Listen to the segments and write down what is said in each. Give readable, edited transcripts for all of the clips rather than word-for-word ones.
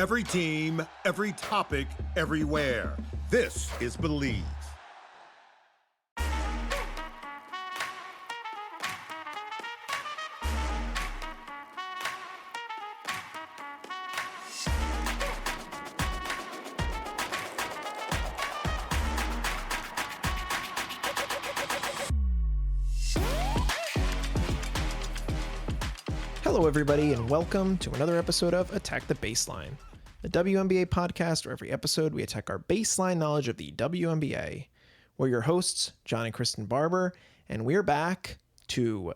Every team, every topic, everywhere. This is Believe. Hello, everybody, and welcome to another episode of Attack the Baseline, the WNBA podcast where every episode we attack our baseline knowledge of the WNBA. We're your hosts, John and Kristen Barber, and we're back to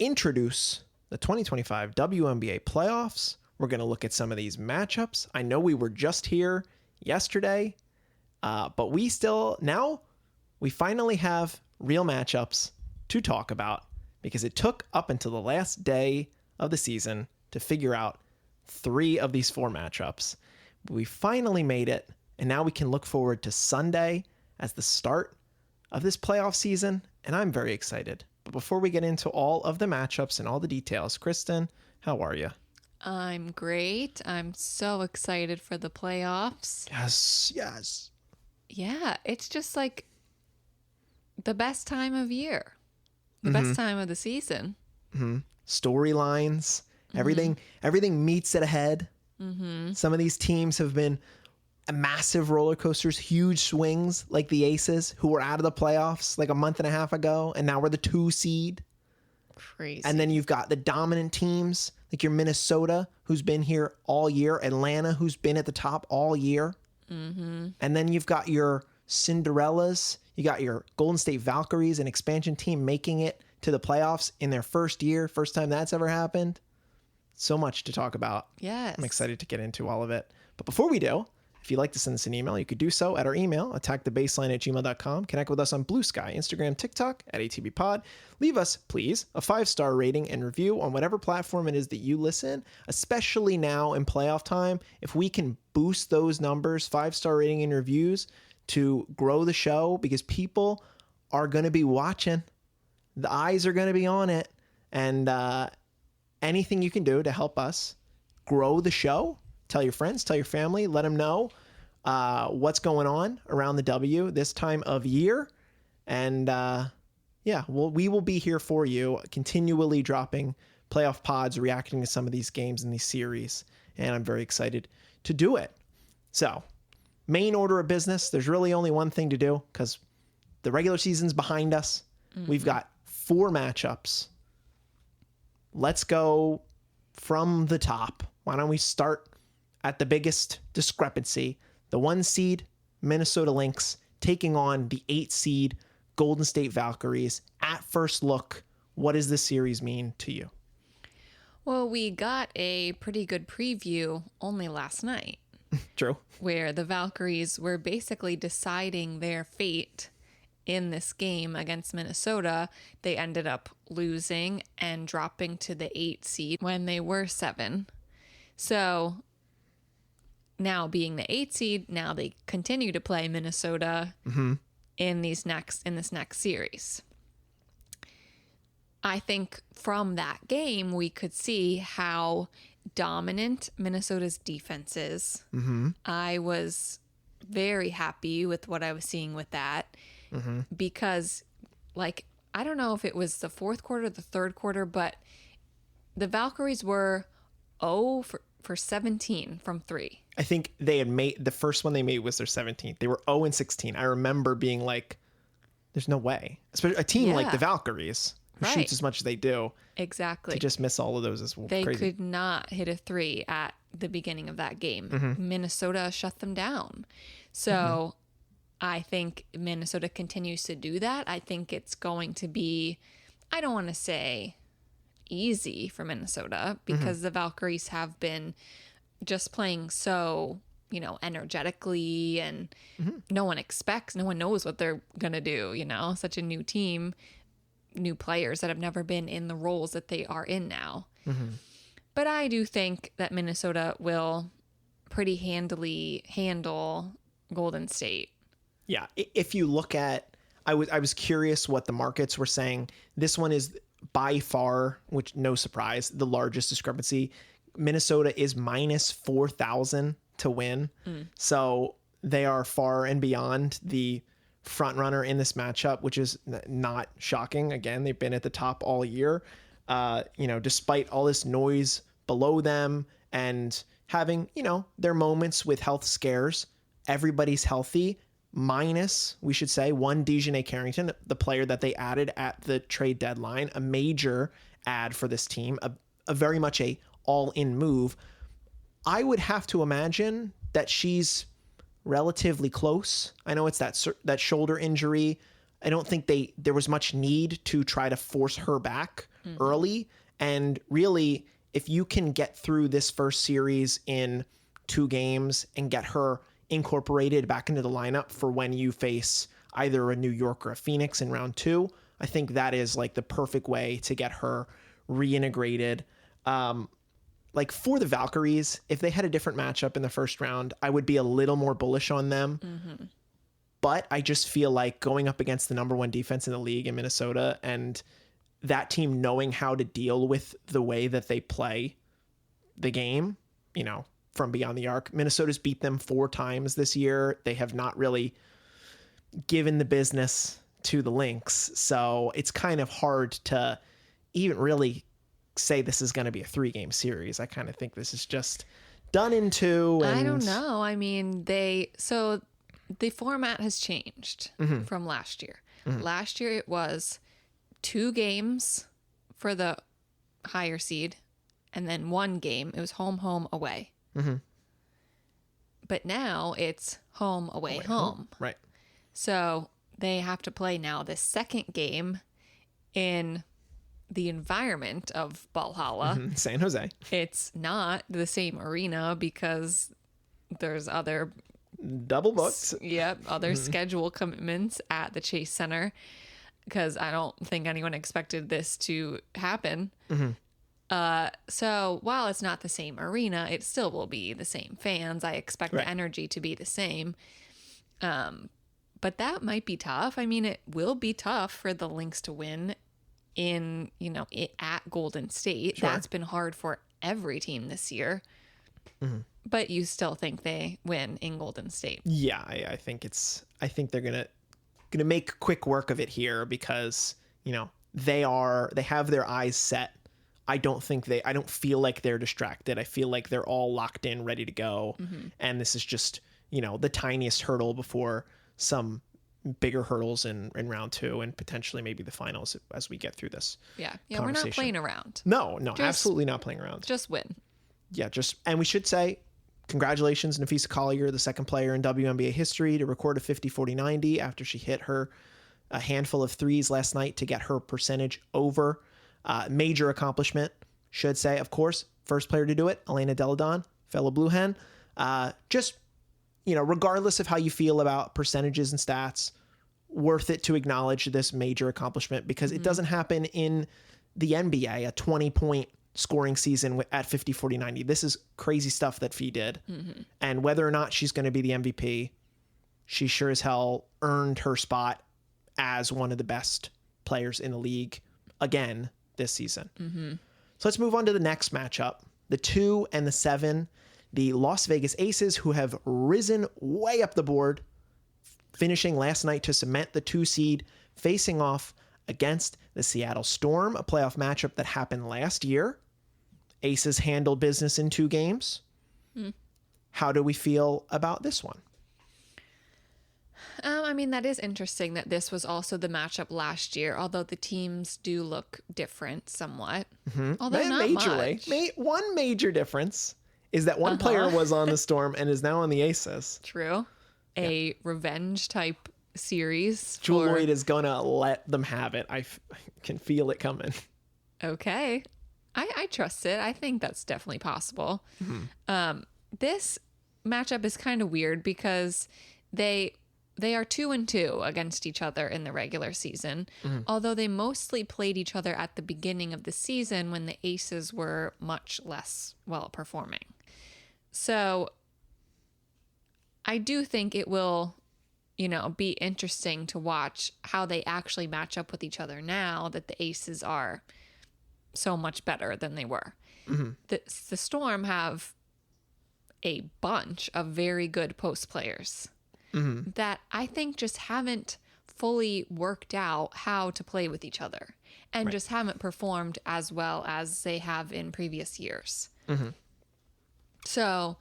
introduce the 2025 WNBA playoffs. We're going to look at some of these matchups. I know we were just here yesterday, but we finally have real matchups to talk about because it took up until the last day of the season to figure out 3 of these 4 matchups. We finally made it, and now we can look forward to Sunday as the start of this playoff season, and I'm very excited. But before we get into all of the matchups and all the details, Kristen, how are you? I'm great. I'm so excited for the playoffs. Yes. Yeah, it's just like the best time of year, the best time of the season. Storylines, everything meets at a head. Some of these teams have been massive roller coasters, huge swings, like the Aces, who were out of the playoffs like a month and a half ago, and now we're the 2 seed. Crazy. And then you've got the dominant teams, like your Minnesota, who's been here all year, Atlanta, who's been at the top all year. And then you've got your Cinderellas, you got your Golden State Valkyries, an expansion team making it to the playoffs in their first year, first time that's ever happened. So much to talk about. Yes. I'm excited to get into all of it. But before we do, if you'd like to send us an email, you could do so at our email, attackthebaseline@gmail.com. Connect with us on Bluesky, Instagram, TikTok, at ATBPod. Leave us, please, a 5-star rating and review on whatever platform it is that you listen, especially now in playoff time. If we can boost those numbers, 5-star rating and reviews, to grow the show, because people are going to be watching. The eyes are going to be on it. And anything you can do to help us grow the show, tell your friends, tell your family, let them know what's going on around the W this time of year. And we will be here for you, continually dropping playoff pods, reacting to some of these games in these series. And I'm very excited to do it. So, main order of business, there's really only one thing to do because the regular season's behind us. We've got 4 matchups. Let's go from the top. Why don't we start at the biggest discrepancy? The 1 seed Minnesota Lynx taking on the 8 seed Golden State Valkyries. At first look, what does this series mean to you? Well, we got a pretty good preview only last night. True. Where the Valkyries were basically deciding their fate in this game against Minnesota. They ended up losing and dropping to the 8 seed when they were 7. So now being the 8 seed, now they continue to play Minnesota in this next series. I think from that game, we could see how dominant Minnesota's defense is. I was very happy with what I was seeing with that. Because, I don't know if it was the 4th quarter, the 3rd quarter, but the Valkyries were 0 for 17 from 3. I think they had made, the first one they made was their 17th. They were 0 and 16. I remember being like, there's no way. Especially a team like the Valkyries, who shoots as much as they do. Exactly. To just miss all of those is crazy. They could not hit a 3 at the beginning of that game. Minnesota shut them down. So I think Minnesota continues to do that. I think it's going to be, I don't want to say easy for Minnesota because the Valkyries have been just playing so, energetically, and no one knows what they're going to do, such a new team, new players that have never been in the roles that they are in now. But I do think that Minnesota will pretty handily handle Golden State. Yeah, if you look at, I was curious what the markets were saying. This one is by far, which no surprise, the largest discrepancy. Minnesota is minus 4,000 to win. So they are far and beyond the front runner in this matchup, which is not shocking. Again, they've been at the top all year. Despite all this noise below them and having, their moments with health scares, everybody's healthy, minus, we should say, one Dejanay Carrington, the player that they added at the trade deadline, a major add for this team, a very much a all-in move. I would have to imagine that she's relatively close. I know it's that shoulder injury. I don't think there was much need to try to force her back early. And really, if you can get through this first series in 2 games and get her incorporated back into the lineup for when you face either a New York or a Phoenix in round 2, I think that is like the perfect way to get her reintegrated. Like for the Valkyries, if they had a different matchup in the first round, I would be a little more bullish on them. But I just feel like going up against the number 1 defense in the league in Minnesota, and that team knowing how to deal with the way that they play the game, from beyond the arc. Minnesota's beat them 4 times this year. They have not really given the business to the Lynx. So it's kind of hard to even really say this is going to be a 3-game series. I kind of think this is just done in 2. And... I don't know. I mean, the format has changed from last year. Last year it was 2 games for the higher seed and then 1 game. It was home, away. But now it's home, away, home. Right. So they have to play now the second game in the environment of Valhalla. San Jose. It's not the same arena because there's other double booked. Other schedule commitments at the Chase Center, because I don't think anyone expected this to happen. So while it's not the same arena, it still will be the same fans. I expect the energy to be the same. But that might be tough. I mean, it will be tough for the Lynx to win at Golden State. Sure. That's been hard for every team this year. But you still think they win in Golden State? Yeah, I think they're gonna make quick work of it here because they have their eyes set. I don't feel like they're distracted. I feel like they're all locked in, ready to go. And this is just the tiniest hurdle before some bigger hurdles in round 2 and potentially maybe the finals as we get through this. Yeah, we're not playing around. No, absolutely not playing around. Just win. Yeah, and we should say congratulations, Nafisa Collier, the second player in WNBA history to record a 50-40-90 after she hit a handful of threes last night to get her percentage over. Major accomplishment, should say. Of course, first player to do it, Elena Deladon, fellow Blue Hen. Regardless of how you feel about percentages and stats, worth it to acknowledge this major accomplishment because it doesn't happen in the NBA, a 20-point scoring season at 50-40-90. This is crazy stuff that Fee did. And whether or not she's going to be the MVP, she sure as hell earned her spot as one of the best players in the league again this season. So let's move on to the next matchup. The 2 and the 7, the Las Vegas Aces, who have risen way up the board, finishing last night to cement the 2 seed, facing off against the Seattle Storm, a playoff matchup that happened last year. Aces handled business in 2 games. How do we feel about this one? I mean, that is interesting that this was also the matchup last year, although the teams do look different somewhat. Although not majorly. much. One major difference is that one player was on the Storm and is now on the Aces. True. A revenge type series. Jewel Lloyd is going to let them have it. I can feel it coming. Okay. I trust it. I think that's definitely possible. This matchup is kind of weird because they are 2-2 against each other in the regular season, although they mostly played each other at the beginning of the season when the Aces were much less well performing. So I do think it will, be interesting to watch how they actually match up with each other now that the Aces are so much better than they were. The Storm have a bunch of very good post players that I think just haven't fully worked out how to play with each other and just haven't performed as well as they have in previous years. So,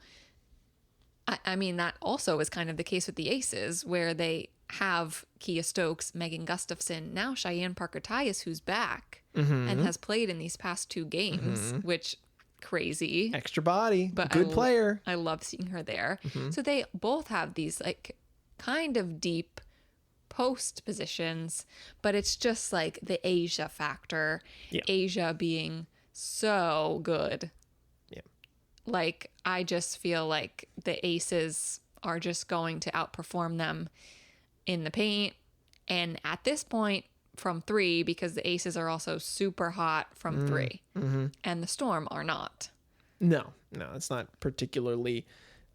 I mean, that also is kind of the case with the Aces, where they have Kia Stokes, Megan Gustafson, now Cheyenne Parker-Tyus, who's back and has played in these past 2 games, which crazy. Extra body, But good player. I love seeing her there. So they both have these like kind of deep post positions, but it's just like the Asia factor. Yeah. Asia being so good. Yeah. Like, I just feel like the Aces are just going to outperform them in the paint. And at this point, from 3, because the Aces are also super hot from 3. And the Storm are not. No, it's not particularly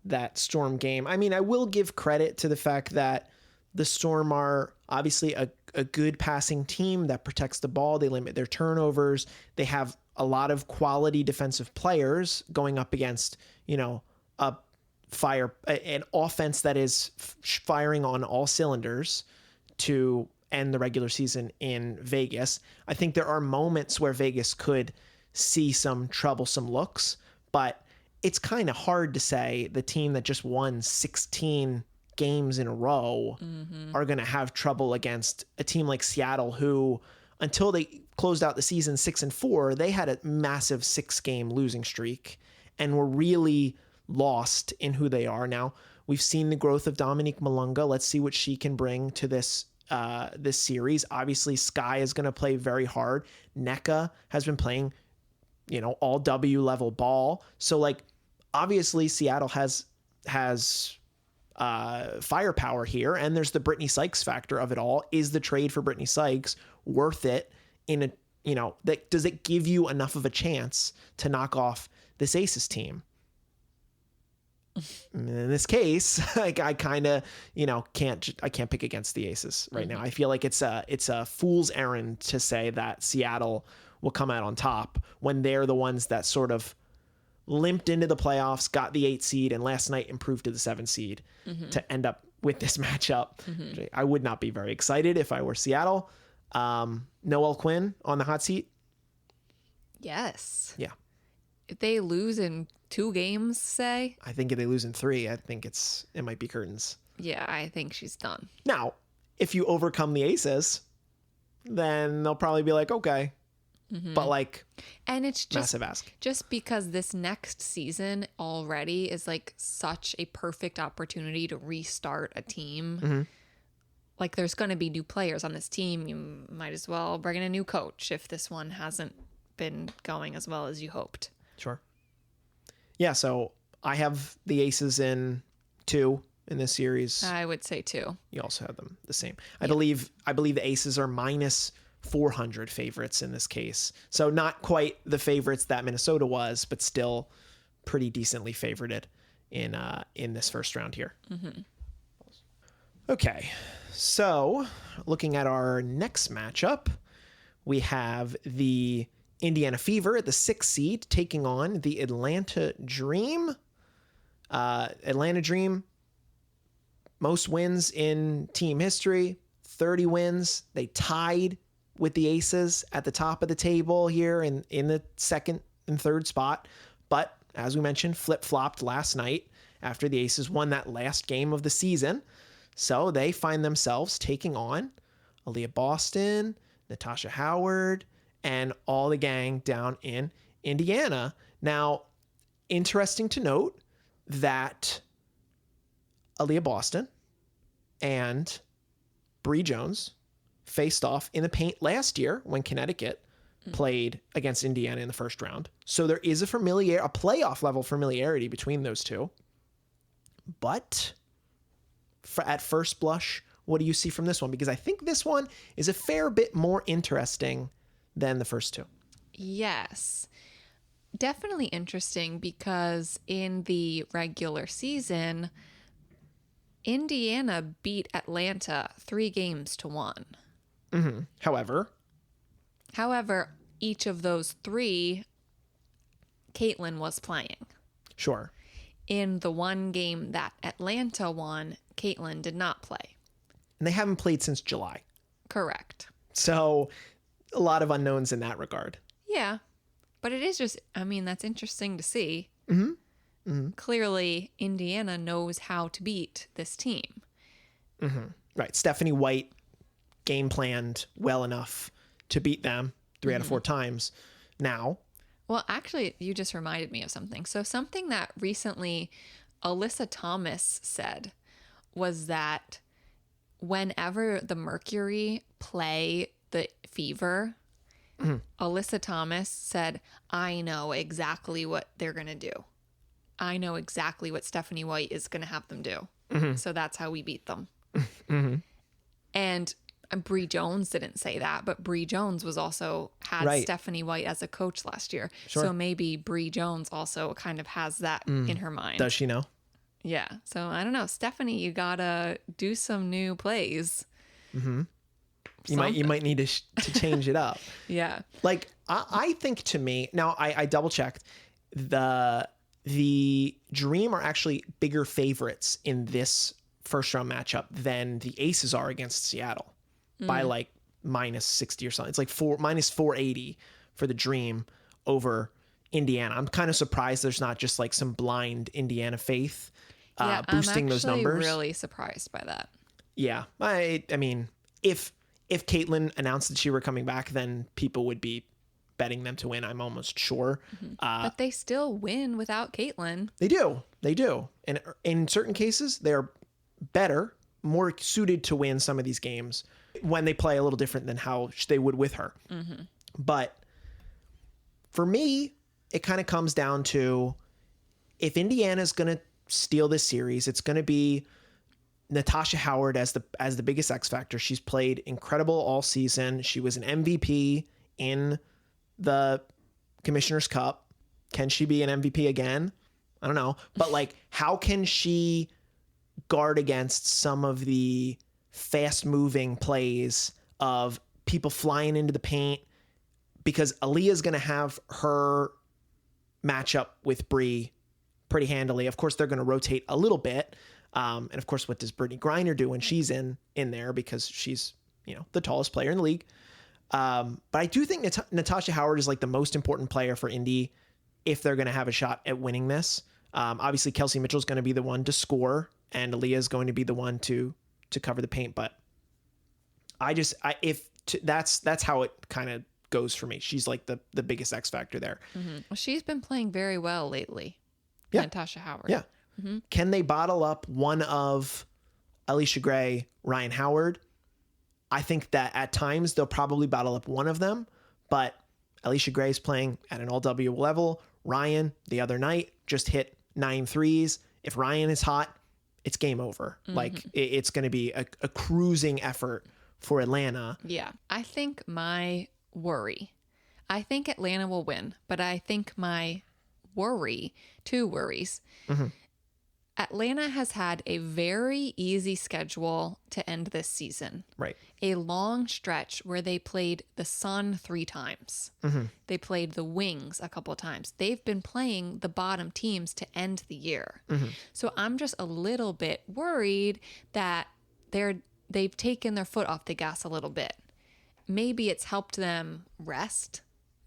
that Storm game. I mean, I will give credit to the fact that the Storm are obviously a good passing team that protects the ball. They limit their turnovers. They have a lot of quality defensive players going up against, an offense that is firing on all cylinders to end the regular season in Vegas. I think there are moments where Vegas could see some troublesome looks, but it's kind of hard to say the team that just won 16 games in a row are going to have trouble against a team like Seattle, who, until they closed out the season 6-4, they had a massive 6-game losing streak and were really lost in who they are. Now, we've seen the growth of Dominique Malunga. Let's see what she can bring to this series. Obviously, Sky is going to play very hard. NECA has been playing, all W level ball. So, like, obviously Seattle has firepower here, and there's the Brittany Sykes factor of it all. Is the trade for Brittany Sykes worth it? Does it give you enough of a chance to knock off this Aces team? In this case, like, I kind of, can't pick against the Aces right now. I feel like it's a fool's errand to say that Seattle will come out on top when they're the ones that sort of limped into the playoffs, got the 8 seed, and last night improved to the 7 seed to end up with this matchup. I would not be very excited if I were Seattle. Noelle Quinn on the hot seat. Yes. Yeah. If they lose in 2 games, say. I think if they lose in 3, I think it might be curtains. Yeah, I think she's done. Now, if you overcome the Aces, then they'll probably be like, okay. But like, and it's just massive ask. Just because this next season already is like such a perfect opportunity to restart a team. Like, there's going to be new players on this team. You might as well bring in a new coach if this one hasn't been going as well as you hoped. Sure. Yeah, so I have the Aces in 2 in this series. I would say 2. You also have them the same. I believe the Aces are minus 400 favorites in this case. So not quite the favorites that Minnesota was, but still pretty decently favorited in this first round here. Okay, so looking at our next matchup, we have the Indiana Fever at the 6th seed taking on the Atlanta Dream. Atlanta Dream, most wins in team history, 30 wins. They tied with the Aces at the top of the table here in the 2nd and 3rd spot. But as we mentioned, flip-flopped last night after the Aces won that last game of the season. So they find themselves taking on Aaliyah Boston, Natasha Howard, and all the gang down in Indiana. Now, interesting to note that Aaliyah Boston and Bree Jones faced off in the paint last year when Connecticut played against Indiana in the first round. So there is a playoff level familiarity between those two. But at first blush, what do you see from this one? Because I think this one is a fair bit more interesting than the first 2. Yes. Definitely interesting because in the regular season, Indiana beat Atlanta 3-1. However, each of those 3, Caitlin was playing. Sure. in the one game that Atlanta won, Caitlin did not play. And they haven't played since July. Correct. So a lot of unknowns in that regard. Yeah. But it is just, I mean, that's interesting to see. Clearly, Indiana knows how to beat this team. Right. Stephanie White game planned well enough to beat them 3 out of 4 times now. Well, actually, you just reminded me of something. So something that recently Alyssa Thomas said was that whenever the Mercury play the Fever, Alyssa Thomas said, I know exactly what they're going to do. I know exactly what Stephanie White is going to have them do. So that's how we beat them. And Bree Jones didn't say that, but Bree Jones was also had Stephanie White as a coach last year. Sure. So maybe Bree Jones also kind of has that in her mind. Does she know? Yeah. So I don't know. Stephanie, you got to do some new plays. You might need to change it up. Yeah. Like, I think to me, now I double checked, the Dream are actually bigger favorites in this first round matchup than the Aces are against Seattle by like minus 60 or something. It's like minus 480 for the Dream over Indiana. I'm kind of surprised there's not just like some blind Indiana faith boosting those numbers. I'm actually really surprised by that. Yeah. I mean, if Caitlin announced that she were coming back, then people would be betting them to win, I'm almost sure. But they still win without Caitlin. They do. And in certain cases, they're better, more suited to win some of these games when they play a little different than how they would with her. But for me, it kind of comes down to, if Indiana's going to steal this series, it's going to be Natasha Howard as the biggest X factor. She's played incredible all season. She was an MVP in the Commissioner's Cup. Can she be an MVP again? I don't know. But like, how can she guard against some of the fast moving plays of people flying into the paint? Because Aaliyah's going to have her matchup with Bree pretty handily. Of course, they're going to rotate a little bit. And of course, what does Brittany Griner do when she's in there? Because she's, the tallest player in the league. But I do think Natasha Howard is like the most important player for Indy if they're going to have a shot at winning this. Obviously, Kelsey Mitchell is going to be the one to score, and Aaliyah is going to be the one to cover the paint. But that's how it kind of goes for me. She's like the biggest X factor there. Well, she's been playing very well lately. Yeah. Natasha Howard. Yeah. Can they bottle up one of Alicia Gray, Ryan Howard? I think that at times they'll probably bottle up one of them, but Alicia Gray is playing at an all-W level. Ryan, the other night, just hit 9 threes. If Ryan is hot, it's game over. Like, it's going to be a cruising effort for Atlanta. Yeah. I think my worry, I think Atlanta will win, but I think my worry, 2 worries. Atlanta has had a very easy schedule to end this season. Right. A long stretch where they played the Sun 3 times. They played the Wings a couple of times. They've been playing the bottom teams to end the year. So I'm just a little bit worried that they've taken their foot off the gas a little bit. Maybe it's helped them rest.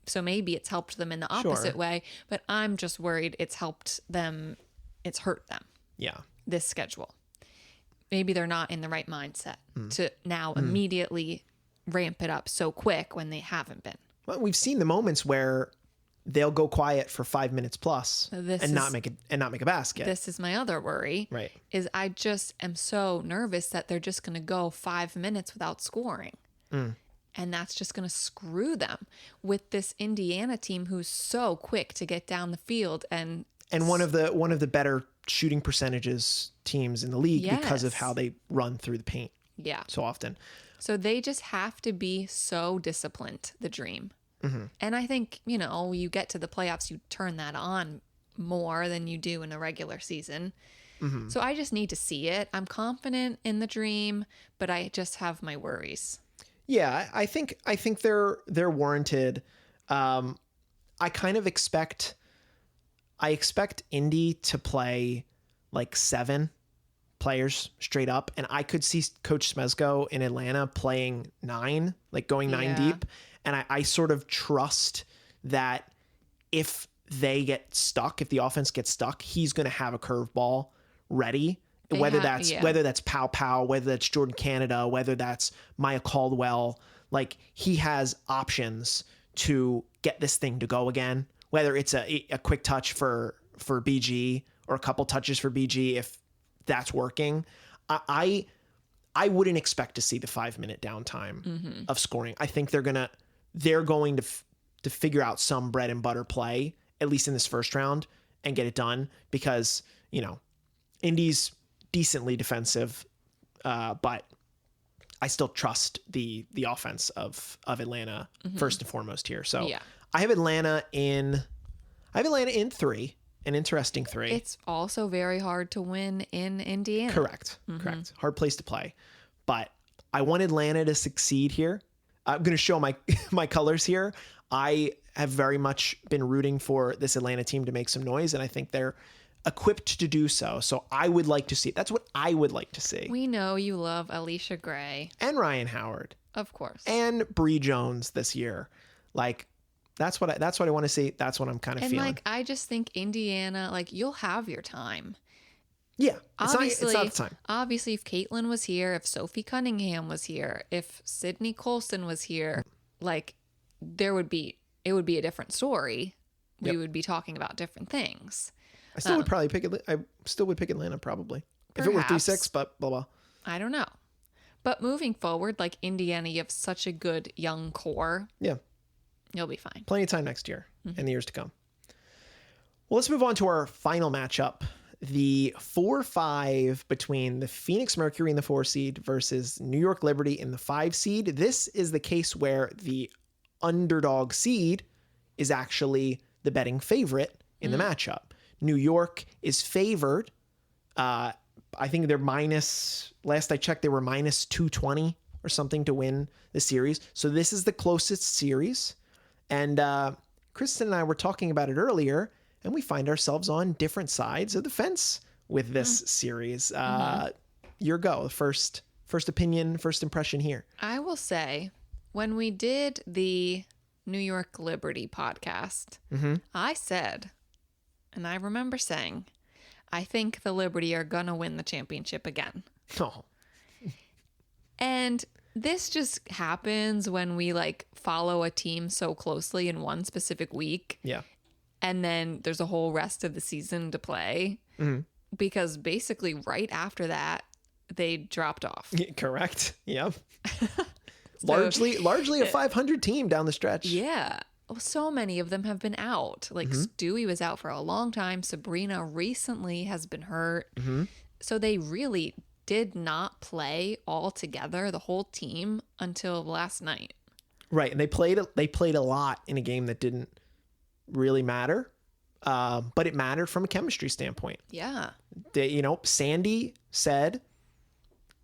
So maybe it's helped them in the opposite way, but I'm just worried it's hurt them. Yeah. This schedule. Maybe they're not in the right mindset to now immediately ramp it up so quick when they haven't been. Well, we've seen the moments where they'll go quiet for 5 minutes plus not make a basket. This is my other worry. Right. Is I just am so nervous that they're just going to go 5 minutes without scoring. And that's just going to screw them with this Indiana team who's so quick to get down the field and one of the better shooting percentages teams in the league because of how they run through the paint. Yeah. So often. So they just have to be so disciplined, the Dream. And I think, you get to the playoffs, you turn that on more than you do in a regular season. So I just need to see it. I'm confident in the Dream, but I just have my worries. Yeah, I think they're warranted. I kind of expect I expect Indy to play like 7 players straight up, and I could see Coach Smezko in Atlanta playing 9, like going 9 deep. And I sort of trust that if they get stuck, if the offense gets stuck, he's going to have a curveball ready. Whether that's Pow Pow, whether that's Jordan Canada, whether that's Maya Caldwell, like he has options to get this thing to go again. Whether it's a quick touch for BG or a couple touches for BG, if that's working, I wouldn't expect to see the 5-minute downtime of scoring. I think they're going to figure out some bread and butter play, at least in this first round, and get it done because, you know, Indy's decently defensive, but I still trust the offense of Atlanta first and foremost here. So I have Atlanta in 3, an interesting 3. It's also very hard to win in Indiana. Correct. Hard place to play, but I want Atlanta to succeed here. I'm going to show my colors here. I have very much been rooting for this Atlanta team to make some noise, and I think they're equipped to do so. So I would like to see it. That's what I would like to see. We know you love Alicia Gray. And Ryan Howard. Of course. And Bree Jones this year. Like, that's what I want to see. That's what I'm kind of feeling. And like, I just think Indiana, like, you'll have your time. Yeah. It's not the time. Obviously, if Caitlin was here, if Sophie Cunningham was here, if Sydney Colson was here, like, it would be a different story. We would be talking about different things. I still would probably pick Atlanta probably. Perhaps. If it were 3-6, but blah, blah. I don't know. But moving forward, like Indiana, you have such a good young core. Yeah. You'll be fine. Plenty of time next year and the years to come. Well, let's move on to our final matchup. The 4-5 between the Phoenix Mercury in the 4 seed versus New York Liberty in the 5 seed. This is the case where the underdog seed is actually the betting favorite in the matchup. New York is favored. I think they're last I checked, they were minus 220 or something to win the series. So this is the closest series. And Kristen and I were talking about it earlier, and we find ourselves on different sides of the fence with this series. Your go. First opinion, first impression here. I will say, when we did the New York Liberty podcast, I said, and I remember saying, I think the Liberty are going to win the championship again. Oh. And this just happens when we like follow a team so closely in one specific week. Yeah. And then there's a whole rest of the season to play. Because basically right after that, they dropped off. Correct. Yep. So, largely a 500 team down the stretch. Yeah. So many of them have been out. Like Stewie was out for a long time. Sabrina recently has been hurt. So they really did not play all together, the whole team, until last night. Right. And they played a lot in a game that didn't really matter. But it mattered from a chemistry standpoint. Yeah. Sandy said,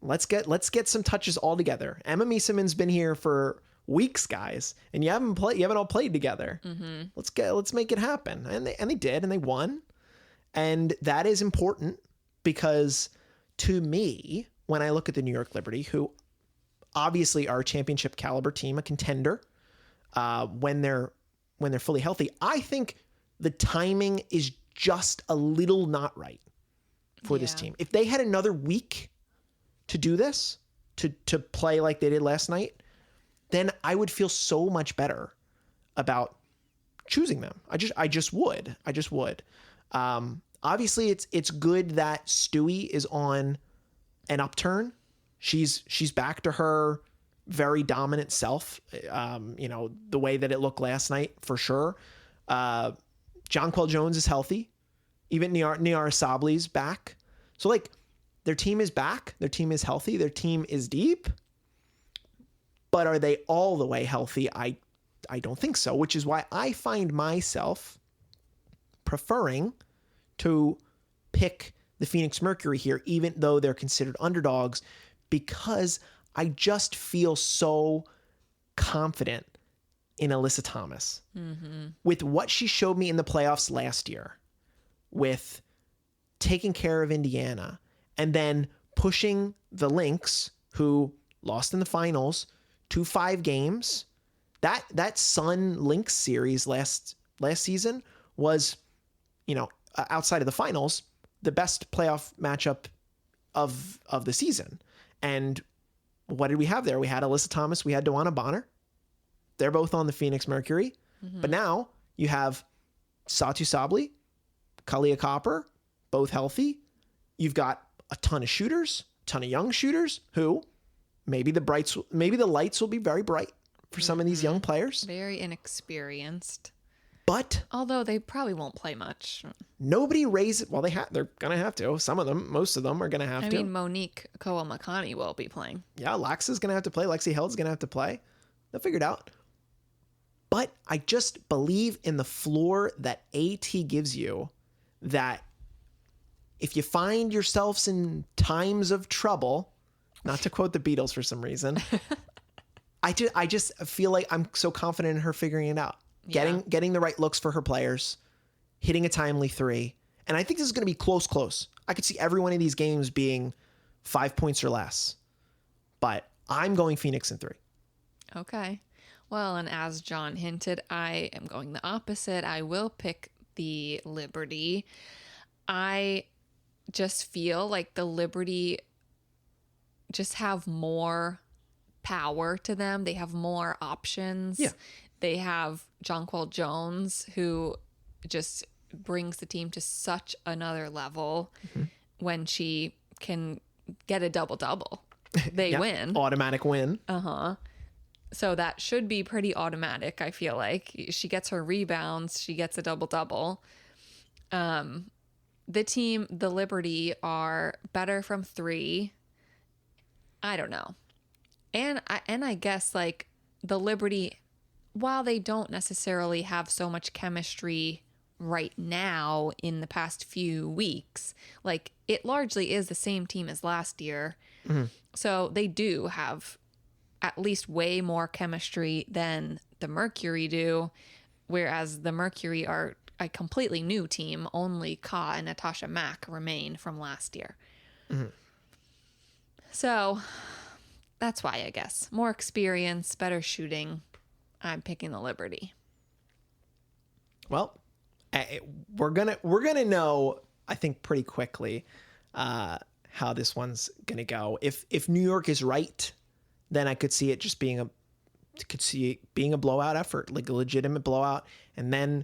let's get some touches all together. Emma Mieseman's been here for weeks, guys, and you haven't all played together. Let's make it happen. And they did, and they won. And that is important because to me, when I look at the New York Liberty, who obviously are a championship caliber team, a contender, when they're fully healthy, I think the timing is just a little not right for this team. If they had another week to do this, to play like they did last night, then I would feel so much better about choosing them. I just would. Obviously, it's good that Stewie is on an upturn. She's back to her very dominant self. The way that it looked last night for sure. Jonquel Jones is healthy. Even Niara Sabli's back. So like their team is back. Their team is healthy. Their team is deep. But are they all the way healthy? I don't think so, which is why I find myself preferring to pick the Phoenix Mercury here, even though they're considered underdogs, because I just feel so confident in Alyssa Thomas. With what she showed me in the playoffs last year, with taking care of Indiana and then pushing the Lynx, who lost in the finals, to 5 games. That Sun Lynx series last season was, outside of the finals, the best playoff matchup of the season. And what did we have there? We had Alyssa Thomas, we had Dewana Bonner. They're both on the Phoenix Mercury. But now you have Satu Sabli, Kalia Copper, both healthy. You've got a ton of shooters, ton of young shooters who maybe the lights will be very bright for some of these young players. Very inexperienced. But although they probably won't play much. Nobody raises. Well, they're gonna have to. Some of them, most of them, are gonna have to. I mean, Monique Kowamakani will be playing. Yeah, Laxa's gonna have to play. Lexi Held's gonna have to play. They'll figure it out. But I just believe in the floor that AT gives you. That if you find yourselves in times of trouble, not to quote the Beatles for some reason, I just feel like I'm so confident in her figuring it out. Getting the right looks for her players, hitting a timely 3. And I think this is going to be close. I could see every one of these games being 5 points or less. But I'm going Phoenix in 3. Okay. Well, and as John hinted, I am going the opposite. I will pick the Liberty. I just feel like the Liberty just have more power to them. They have more options. Yeah. They have Jonquel Jones, who just brings the team to such another level when she can get a double-double. They win. Automatic win. So that should be pretty automatic, I feel like. She gets her rebounds. She gets a double-double. The team, the Liberty, are better from 3. I don't know. And I guess, like, the Liberty, while they don't necessarily have so much chemistry right now in the past few weeks, like, it largely is the same team as last year. So they do have at least way more chemistry than the Mercury do, whereas the Mercury are a completely new team. Only Ka and Natasha Mack remain from last year. So that's why, I guess. More experience, better shooting. I'm picking the Liberty. Well, we're gonna know, I think, pretty quickly how this one's gonna go. If New York is right, then I could see it just being a blowout effort, like a legitimate blowout, and then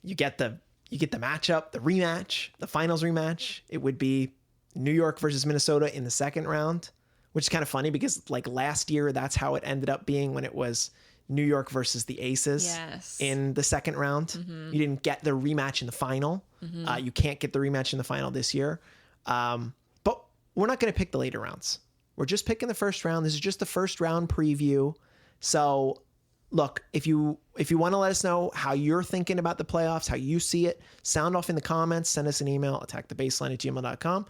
you get the matchup, the rematch, the finals rematch. It would be New York versus Minnesota in the second round, which is kind of funny because, like, last year, that's how it ended up being when it was New York versus the Aces in the second round. You didn't get the rematch in the final. You can't get the rematch in the final this year. But we're not going to pick the later rounds. We're just picking the first round. This is just the first round preview. So look, if you want to let us know how you're thinking about the playoffs, how you see it, sound off in the comments, send us an email, attackthebaseline@gmail.com.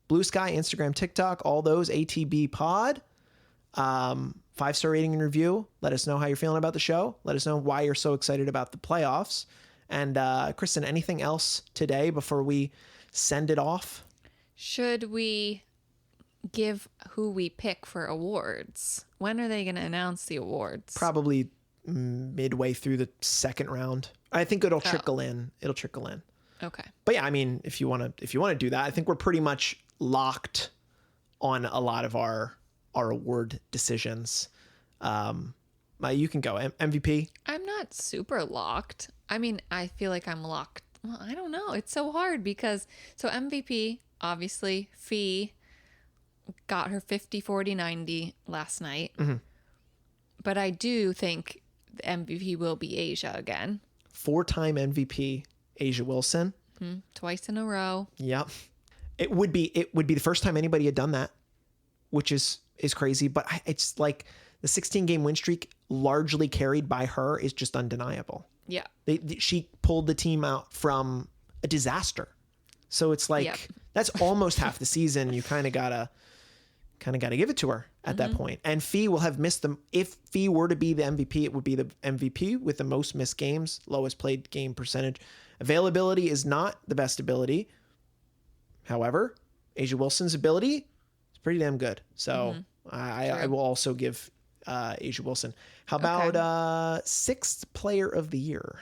Bluesky, Instagram, TikTok, all those, ATBPod. 5-star rating and review. Let us know how you're feeling about the show. Let us know why you're so excited about the playoffs. And Kristen, anything else today before we send it off? Should we give who we pick for awards? When are they going to announce the awards? Probably midway through the second round. I think it'll trickle in. It'll trickle in. Okay. But yeah, I mean, if you want to do that, I think we're pretty much locked on a lot of our award decisions. You can go MVP. I'm not super locked. I mean, I feel like I'm locked. Well, I don't know. It's so hard because MVP, obviously, Fee got her 50, 40, 90 last night. But I do think the MVP will be Asia again. 4-time MVP Asia Wilson. Twice in a row. Yep. It would be the first time anybody had done that, which is crazy. But it's like the 16-game win streak largely carried by her is just undeniable. Yeah. She pulled the team out from a disaster. So it's like, that's almost half the season. You kind of gotta give it to her at that point. And Fee will have missed them. If Fee were to be the MVP, it would be the MVP with the most missed games, lowest played game percentage, Availability is not the best ability. However, Asia Wilson's ability is pretty damn good. So I will also give Asia Wilson. How about sixth player of the year?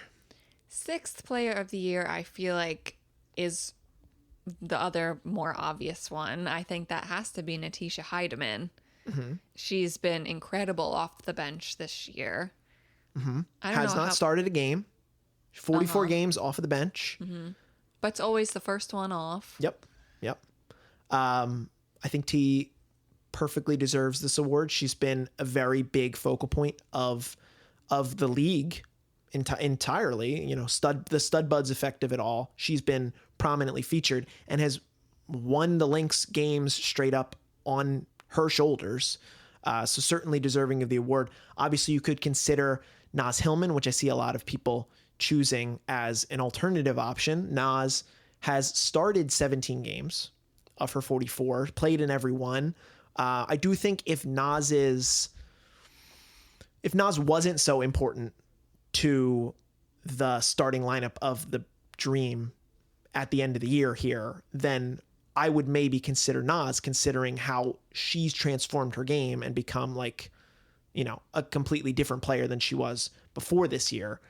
Sixth player of the year, I feel like, is the other more obvious one. I think that has to be Natisha Heidemann. She's been incredible off the bench this year. I don't Has know not started a game. 44 games off of the bench. but it's always the first one off. Yep. I think T perfectly deserves this award. She's been a very big focal point of the league entirely. You know, the stud buds effect of it all. She's been prominently featured and has won the Lynx games straight up on her shoulders. So certainly deserving of the award. Obviously, you could consider Naz Hillman, which I see a lot of people choosing as an alternative option. Naz has started 17 games of her 44, played in every one. I do think if Naz wasn't so important to the starting lineup of the Dream at the end of the year here, then I would maybe consider Naz, considering how she's transformed her game and become like, you know, a completely different player than she was before this year.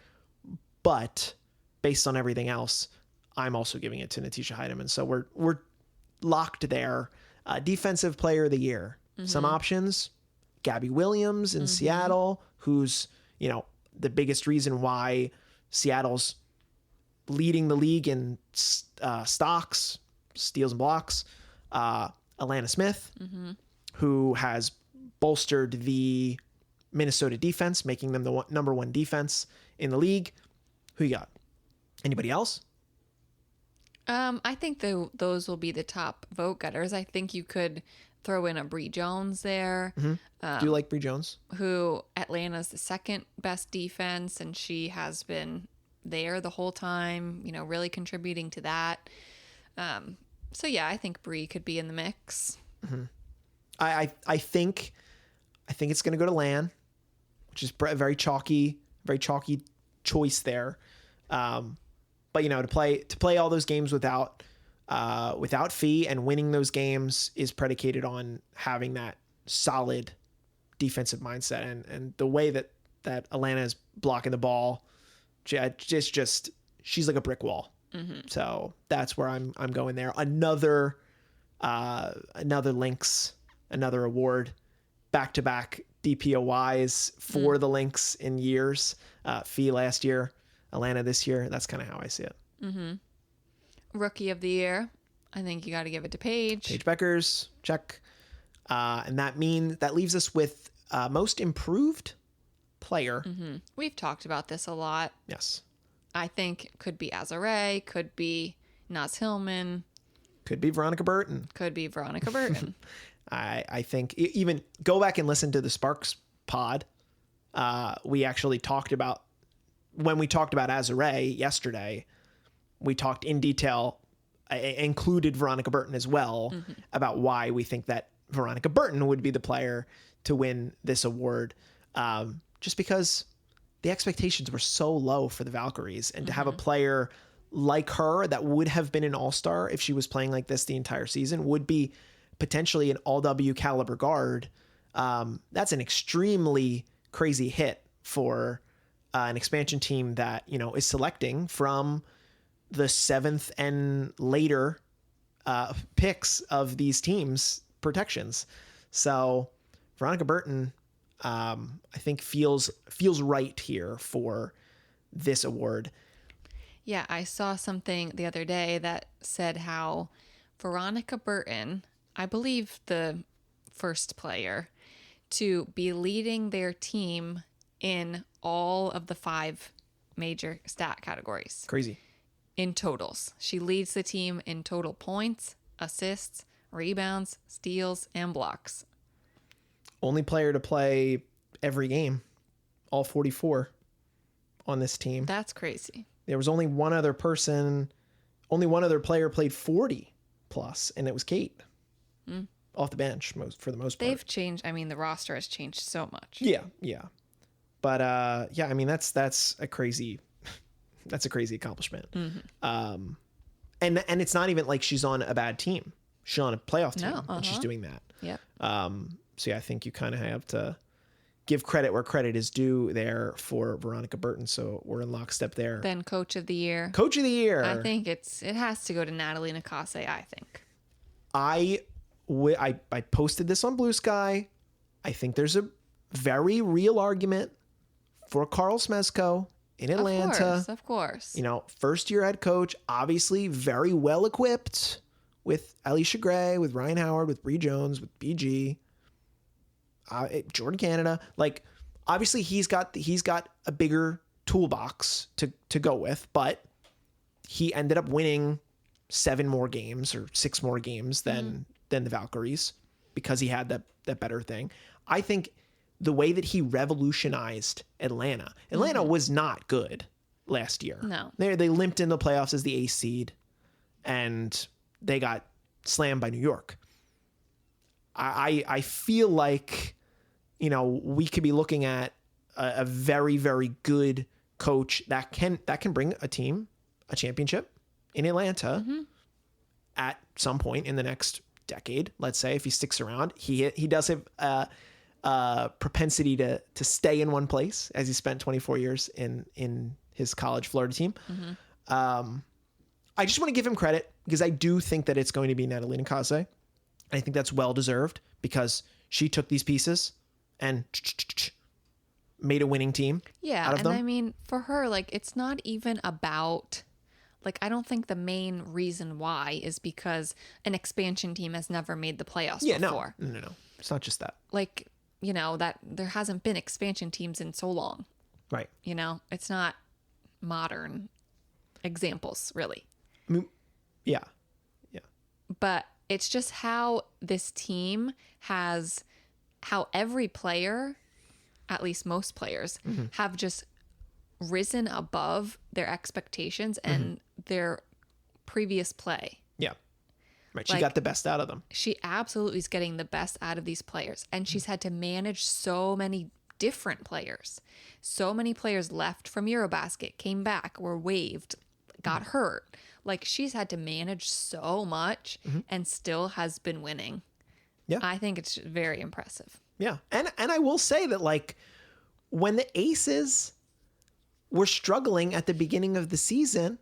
But based on everything else, I'm also giving it to Natisha Heidemann. So we're locked there. Defensive player of the year. Some options: Gabby Williams in Seattle, who's, you know, the biggest reason why Seattle's leading the league in stocks, steals and blocks. Alana Smith, who has bolstered the Minnesota defense, making them the number one defense in the league. Who you got? Anybody else? I think those will be the top vote getters. I think you could throw in a Bree Jones there. Do you like Bree Jones? Who Atlanta's the second best defense, and she has been there the whole time, you know, really contributing to that. So yeah, I think Bree could be in the mix. I think it's going to go to Lan, which is a very chalky choice there. But you know, to play all those games without fee and winning those games is predicated on having that solid defensive mindset, and the way that Alana is blocking the ball, just she's like a brick wall. So that's where I'm going there. Another Lynx, another award, back-to-back DPOYs for the Lynx in years. Fee last year, Alana this year. That's kind of how I see it. Rookie of the year, I think you got to give it to Paige. Paige Beckers, check. And that leaves us with most improved player. We've talked about this a lot. Yes. I think it could be Azare, could be Naz Hillman. Could be Veronica Burton. Could be Veronica Burton. I think even go back and listen to the Sparks pod. We actually talked about, when we talked about Azare yesterday, we talked in detail, included Veronica Burton as well, about why we think that Veronica Burton would be the player to win this award. Just because the expectations were so low for the Valkyries, and to have a player like her that would have been an all-star if she was playing like this the entire season, would be potentially an all-W caliber guard. That's an extremely crazy hit for an expansion team that, you know, is selecting from the 7th and later picks of these teams' protections. So Veronica Burton, I think feels right here for this award. Yeah, I saw something the other day that said how Veronica Burton, I believe the first player to be leading their team in all of the 5 major stat categories. Crazy. In totals. She leads the team in total points, assists, rebounds, steals, and blocks. Only player to play every game, all 44 on this team. That's crazy. There was only one other player played 40 plus, and it was Kate off the bench for the most part. They've changed. I mean, the roster has changed so much. Yeah. But I mean, that's a crazy That's a crazy accomplishment. And it's not even like she's on a bad team. She's on a playoff team, and she's doing that. Yep. So yeah, I think you kind of have to give credit where credit is due there for Veronica Burton. So we're in lockstep there. Then Coach of the Year. Coach of the Year. I think it has to go to Natalie Nakase, I think. I posted this on Bluesky. I think there's a very real argument for Carl Smezko in Atlanta. Of course. You know, first year head coach, obviously very well equipped with Alicia Gray, with Ryan Howard, with Bree Jones, with BG, Jordan Canada. Like, obviously he's got a bigger toolbox to go with, but he ended up winning 7 more games or 6 more games than the Valkyries because he had that better thing. I think the way that he revolutionized Atlanta was not good last year. No. They limped in the playoffs as the ace seed, and they got slammed by New York. I feel like, you know, we could be looking at a very, very good coach that can bring a team a championship in Atlanta at some point in the next decade. Let's say if he sticks around, he does have propensity to stay in one place, as he spent 24 years in his college Florida team. I just want to give him credit because I do think that it's going to be Natalie Nakase. I think that's well deserved because she took these pieces and made a winning team. Yeah, out of them. I mean, for her, like, it's not even about, like, I don't think the main reason why is because an expansion team has never made the playoffs before. No. It's not just that. Like, you know, that there hasn't been expansion teams in so long. Right. You know, it's not modern examples, really. Yeah. But it's just how this team has, how every player, at least most players, have just risen above their expectations and their previous play. Yeah. Right. She Like, got the best out of them. She absolutely is getting the best out of these players. And she's had to manage so many different players. So many players left from Eurobasket, came back, were waived, got hurt. Like, she's had to manage so much and still has been winning. Yeah. I think it's very impressive. Yeah. And I will say that, like, when the Aces were struggling at the beginning of the season,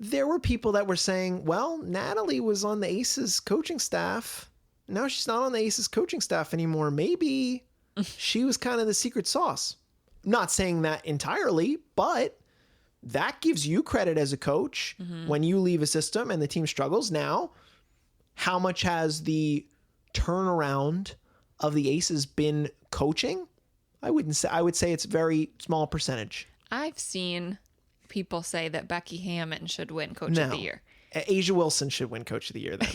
there were people that were saying, well, Natalie was on the Aces coaching staff. Now she's not on the Aces coaching staff anymore. Maybe she was kind of the secret sauce. Not saying that entirely, but that gives you credit as a coach when you leave a system and the team struggles. Now, how much has the turnaround of the Aces been coaching? I would say it's a very small percentage. I've seen people say that Becky Hammond should win Coach of the Year. Asia Wilson should win Coach of the Year then.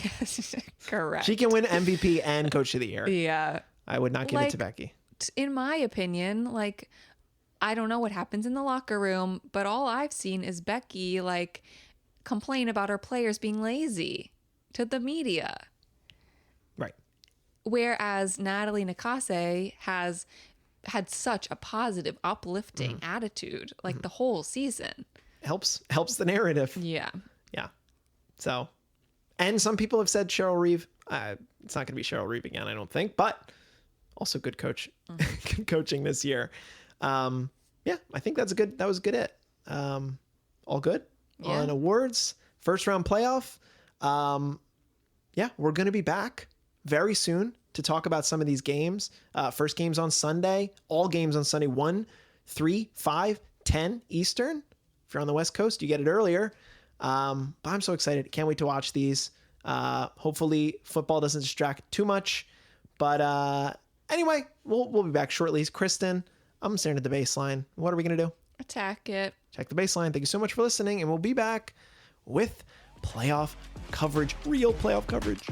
Correct. She can win MVP and Coach of the Year. Yeah. I would not give it to Becky. In my opinion, like, I don't know what happens in the locker room, but all I've seen is Becky, like, complain about her players being lazy to the media. Right. Whereas Natalie Nakase has had such a positive, uplifting attitude, like, the whole season. Helps the narrative. Yeah. Yeah. So, and some people have said Cheryl Reeve. It's not going to be Cheryl Reeve again, I don't think, but also good coach, good coaching this year. Yeah, I think that was good. All good on awards, first round playoff. Yeah, we're going to be back very soon to talk about some of these games. First games on Sunday, all games on Sunday, 1, 3, 5, 10 Eastern. If you're on the West Coast, you get it earlier. But I'm so excited. Can't wait to watch these. Hopefully football doesn't distract too much, but, anyway, we'll be back shortly. Kristen, I'm staring at the baseline. What are we going to do? Attack it. Check the baseline. Thank you so much for listening, and we'll be back with playoff coverage, real playoff coverage.